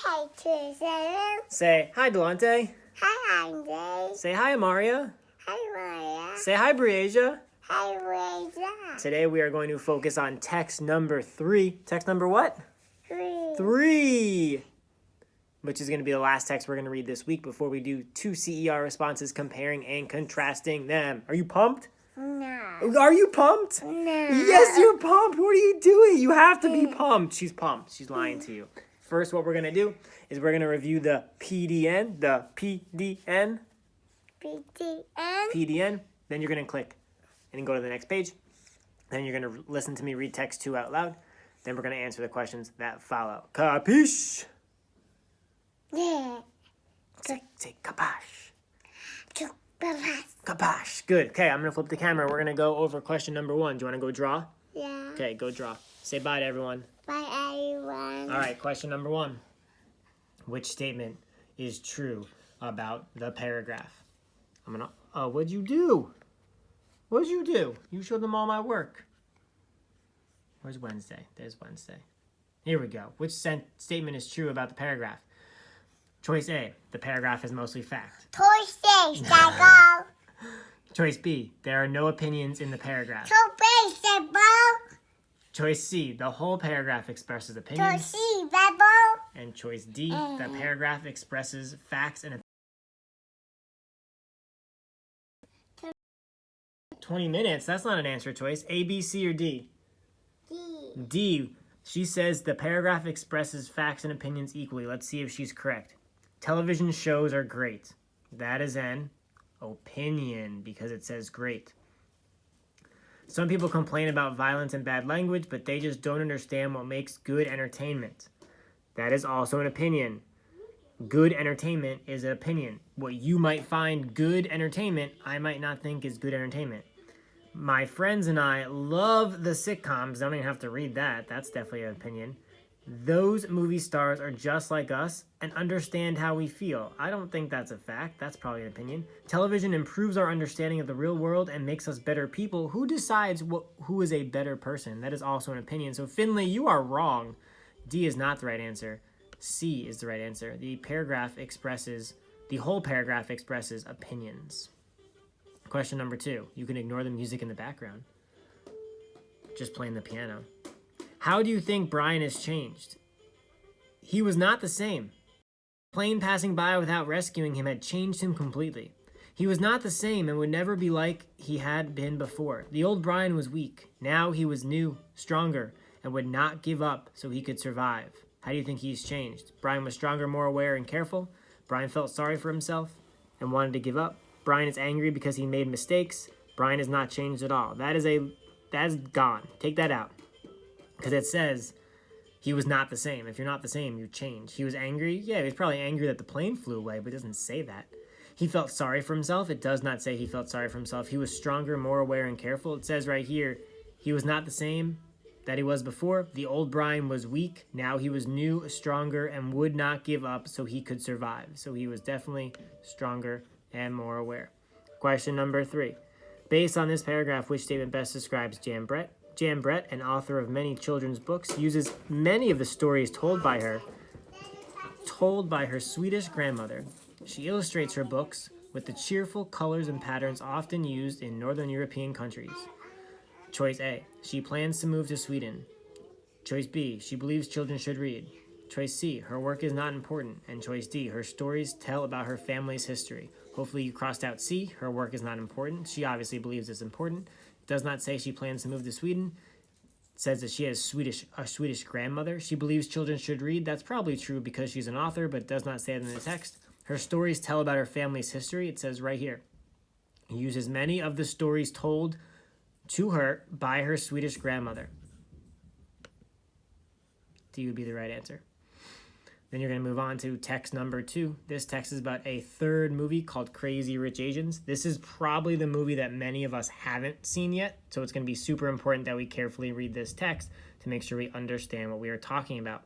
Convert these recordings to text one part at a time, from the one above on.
Hi, Susan. Say hi, Delante. Hi, Andre. Say hi, Amaria. Hi, Maria. Say hi, Briasia. Hi, Reza. Today we are going to focus on text number 3. Text number what? 3. 3. Which is going to be the last text we're going to read this week before we do 2 CER responses comparing and contrasting them. Are you pumped? No. Are you pumped? No. Yes, you're pumped. What are you doing? You have to be pumped. She's pumped. She's lying to you. First, what we're going to do is we're going to review the PDN. BTN. PDN. Then you're going to click and go to the next page. Then you're going to listen to me read text 2 out loud. Then we're going to answer the questions that follow. Capiche? Yeah. Say kabash. Kabash. Kabash. Good. Okay, I'm going to flip the camera. We're going to go over question number 1. Do you want to go draw? Yeah. Okay, go draw. Say bye to everyone. Bye, everyone. All right, question number 1. Which statement is true about the paragraph? I'm going to... what'd you do? What'd you do? You showed them all my work. Where's Wednesday? There's Wednesday. Here we go. Which statement is true about the paragraph? Choice A, the paragraph is mostly fact. Toy Station, go. Choice B, there are no opinions in the paragraph. Toy Station, Choice C, the whole paragraph expresses Toy opinions. C, Bubble. And choice D, the paragraph expresses facts and opinions. 20 minutes, that's not an answer choice. A, B, C, or D? D. D, she says the paragraph expresses facts and opinions equally. Let's see if she's correct. Television shows are great. That is an opinion because it says great. Some people complain about violence and bad language, but they just don't understand what makes good entertainment. That is also an opinion. Good entertainment is an opinion. What you might find good entertainment, I might not think is good entertainment. My friends and I love the sitcoms. I don't even have to read that. That's definitely an opinion. Those movie stars are just like us and understand how we feel. I don't think that's a fact. That's probably an opinion. Television improves our understanding of the real world and makes us better people. Who decides who is a better person? That is also an opinion. So Finley, you are wrong. D is not the right answer. C is the right answer. The whole paragraph expresses opinions. Question number 2. You can ignore the music in the background. Just playing the piano. How do you think Brian has changed? He was not the same. A plane passing by without rescuing him had changed him completely. He was not the same and would never be like he had been before. The old Brian was weak. Now he was new, stronger, and would not give up so he could survive. How do you think he's changed? Brian was stronger, more aware, and careful. Brian felt sorry for himself and wanted to give up. Brian is angry because he made mistakes. Brian has not changed at all. That is gone. Take that out. Because it says he was not the same. If you're not the same, you change. He was angry. Yeah, he was probably angry that the plane flew away, but it doesn't say that. He felt sorry for himself. It does not say he felt sorry for himself. He was stronger, more aware, and careful. It says right here, he was not the same that he was before. The old Brian was weak. Now he was new, stronger, and would not give up so he could survive. So he was definitely stronger and more aware. Question number 3. Based on this paragraph, which statement best describes Jan Brett? Jan Brett, an author of many children's books, uses many of the stories told by her Swedish grandmother. She illustrates her books with the cheerful colors and patterns often used in Northern European countries. Choice A, she plans to move to Sweden. Choice B, she believes children should read. Choice C, her work is not important. And choice D, her stories tell about her family's history. Hopefully you crossed out C, her work is not important. She obviously believes it's important. It does not say she plans to move to Sweden. It says that she has a Swedish grandmother. She believes children should read. That's probably true because she's an author, but it does not say it in the text. Her stories tell about her family's history. It says right here. He uses many of the stories told to her by her Swedish grandmother. D would be the right answer. Then you're going to move on to text number 2. This text is about a third movie called Crazy Rich Asians. This is probably the movie that many of us haven't seen yet, so it's going to be super important that we carefully read this text to make sure we understand what we are talking about.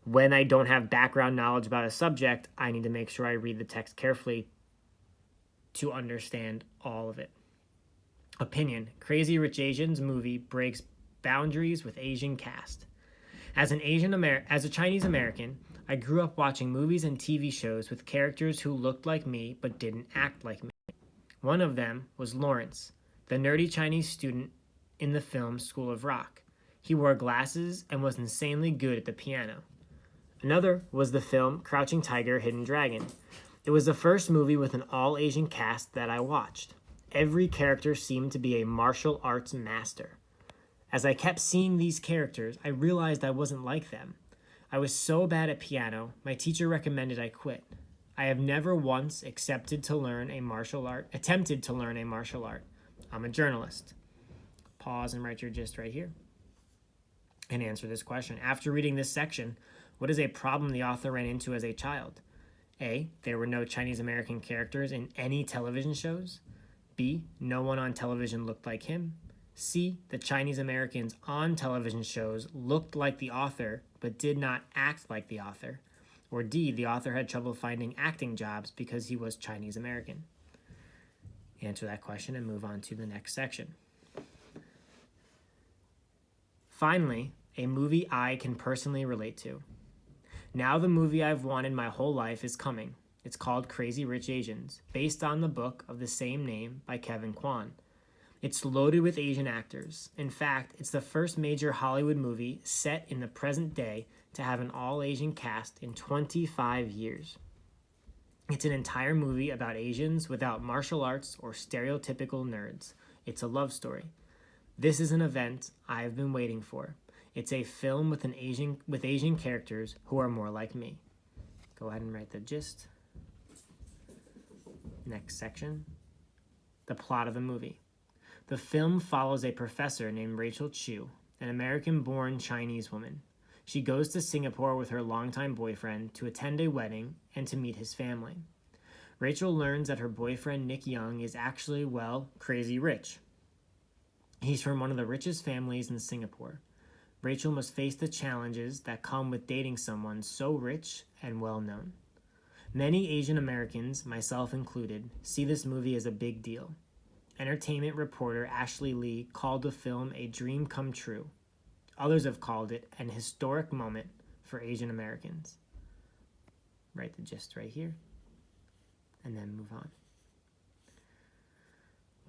When I don't have background knowledge about a subject, I need to make sure I read the text carefully to understand all of it. Opinion. Crazy Rich Asians movie breaks boundaries with Asian cast. As a Chinese American, I grew up watching movies and TV shows with characters who looked like me but didn't act like me. One of them was Lawrence, the nerdy Chinese student in the film School of Rock. He wore glasses and was insanely good at the piano. Another was the film Crouching Tiger, Hidden Dragon. It was the first movie with an all-Asian cast that I watched. Every character seemed to be a martial arts master. As I kept seeing these characters, I realized I wasn't like them. I was so bad at piano, my teacher recommended I quit. I have never once attempted to learn a martial art. I'm a journalist. Pause and write your gist right here. And answer this question. After reading this section, what is a problem the author ran into as a child? A, there were no Chinese American characters in any television shows. B, no one on television looked like him. C, the Chinese Americans on television shows looked like the author but did not act like the author. Or D, the author had trouble finding acting jobs because he was Chinese American. Answer that question and move on to the next section. Finally, a movie I can personally relate to. Now the movie I've wanted my whole life is coming. It's called Crazy Rich Asians, based on the book of the same name by Kevin Kwan. It's loaded with Asian actors. In fact, it's the first major Hollywood movie set in the present day to have an all-Asian cast in 25 years. It's an entire movie about Asians without martial arts or stereotypical nerds. It's a love story. This is an event I have been waiting for. It's a film with Asian characters who are more like me. Go ahead and write the gist. Next section. The plot of the movie. The film follows a professor named Rachel Chu, an American-born Chinese woman. She goes to Singapore with her longtime boyfriend to attend a wedding and to meet his family. Rachel learns that her boyfriend Nick Young is actually, crazy rich. He's from one of the richest families in Singapore. Rachel must face the challenges that come with dating someone so rich and well-known. Many Asian Americans, myself included, see this movie as a big deal. Entertainment reporter Ashley Lee called the film a dream come true. Others have called it an historic moment for Asian Americans. Write the gist right here, and then move on.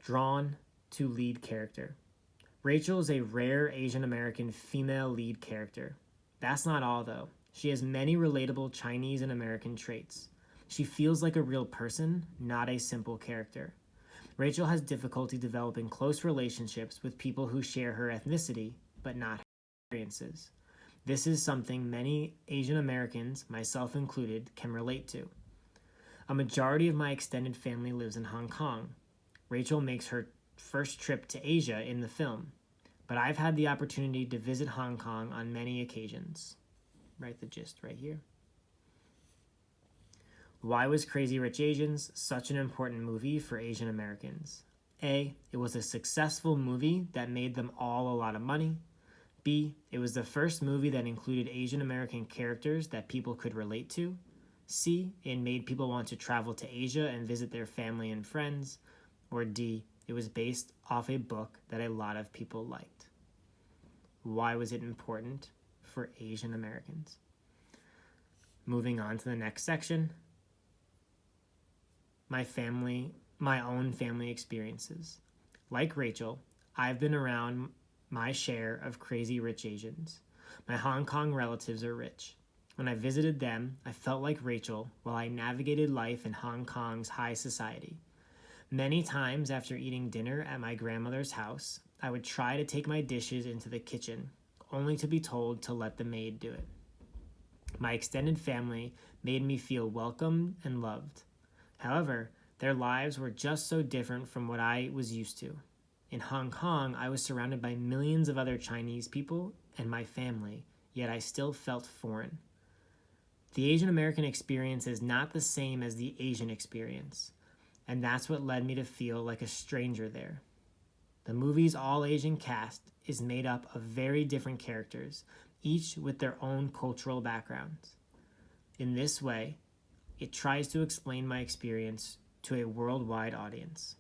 Drawn to lead character. Rachel is a rare Asian American female lead character. That's not all, though. She has many relatable Chinese and American traits. She feels like a real person, not a simple character. Rachel has difficulty developing close relationships with people who share her ethnicity, but not her experiences. This is something many Asian Americans, myself included, can relate to. A majority of my extended family lives in Hong Kong. Rachel makes her first trip to Asia in the film, but I've had the opportunity to visit Hong Kong on many occasions. Write the gist right here. Why was Crazy Rich Asians such an important movie for Asian Americans? A, it was a successful movie that made them all a lot of money. B, it was the first movie that included Asian American characters that people could relate to. C, it made people want to travel to Asia and visit their family and friends. Or D, it was based off a book that a lot of people liked. Why was it important for Asian Americans? Moving on to the next section. My own family experiences. Like Rachel, I've been around my share of crazy rich Asians. My Hong Kong relatives are rich. When I visited them, I felt like Rachel while I navigated life in Hong Kong's high society. Many times after eating dinner at my grandmother's house, I would try to take my dishes into the kitchen, only to be told to let the maid do it. My extended family made me feel welcomed and loved. However, their lives were just so different from what I was used to. In Hong Kong, I was surrounded by millions of other Chinese people and my family, yet I still felt foreign. The Asian American experience is not the same as the Asian experience, and that's what led me to feel like a stranger there. The movie's all-Asian cast is made up of very different characters, each with their own cultural backgrounds. In this way, it tries to explain my experience to a worldwide audience.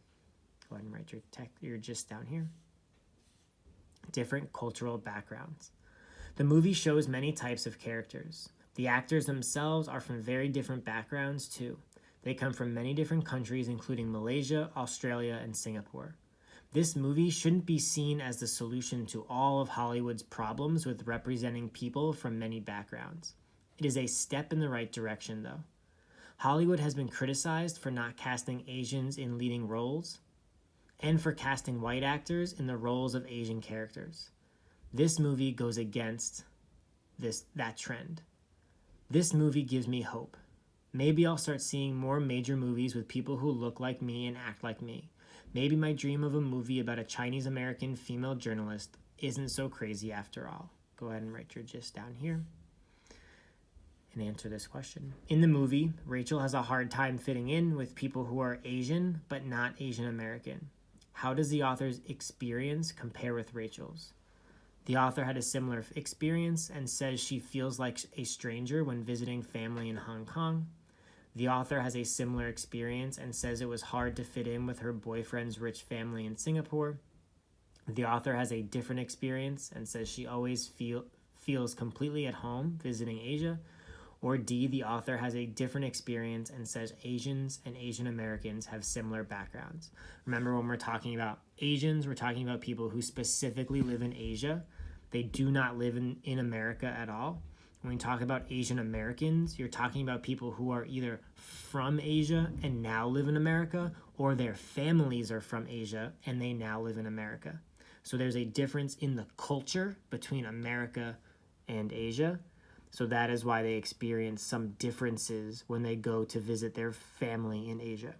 Go ahead and write your gist down here. Different cultural backgrounds. The movie shows many types of characters. The actors themselves are from very different backgrounds too. They come from many different countries, including Malaysia, Australia, and Singapore. This movie shouldn't be seen as the solution to all of Hollywood's problems with representing people from many backgrounds. It is a step in the right direction, though. Hollywood has been criticized for not casting Asians in leading roles and for casting white actors in the roles of Asian characters. This movie goes against that trend. This movie gives me hope. Maybe I'll start seeing more major movies with people who look like me and act like me. Maybe my dream of a movie about a Chinese American female journalist isn't so crazy after all. Go ahead and write your gist down here and answer this question. In the movie, Rachel has a hard time fitting in with people who are Asian but not Asian American. How does the author's experience compare with Rachel's? The author had a similar experience and says she feels like a stranger when visiting family in Hong Kong. The author has a similar experience and says it was hard to fit in with her boyfriend's rich family in Singapore. The author has a different experience and says she always feels completely at home visiting Asia. Or D, the author has a different experience and says Asians and Asian Americans have similar backgrounds. Remember, when we're talking about Asians, we're talking about people who specifically live in Asia. They do not live in America at all. When you talk about Asian Americans, you're talking about people who are either from Asia and now live in America, or their families are from Asia and they now live in America. So there's a difference in the culture between America and Asia. So that is why they experience some differences when they go to visit their family in Asia.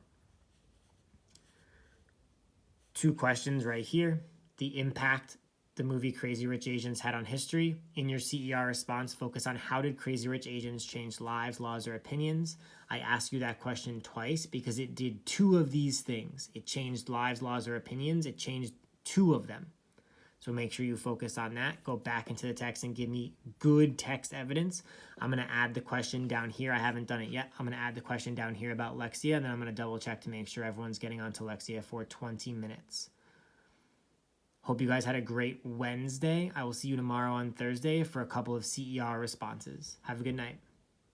2 questions right here. The impact the movie Crazy Rich Asians had on history. In your CER response, focus on how did Crazy Rich Asians change lives, laws, or opinions. I asked you that question twice because it did 2 of these things. It changed lives, laws, or opinions. It changed 2 of them. So make sure you focus on that. Go back into the text and give me good text evidence. I'm going to add the question down here. I haven't done it yet. I'm going to add the question down here about Lexia, and then I'm going to double check to make sure everyone's getting onto Lexia for 20 minutes. Hope you guys had a great Wednesday. I will see you tomorrow on Thursday for a couple of CER responses. Have a good night.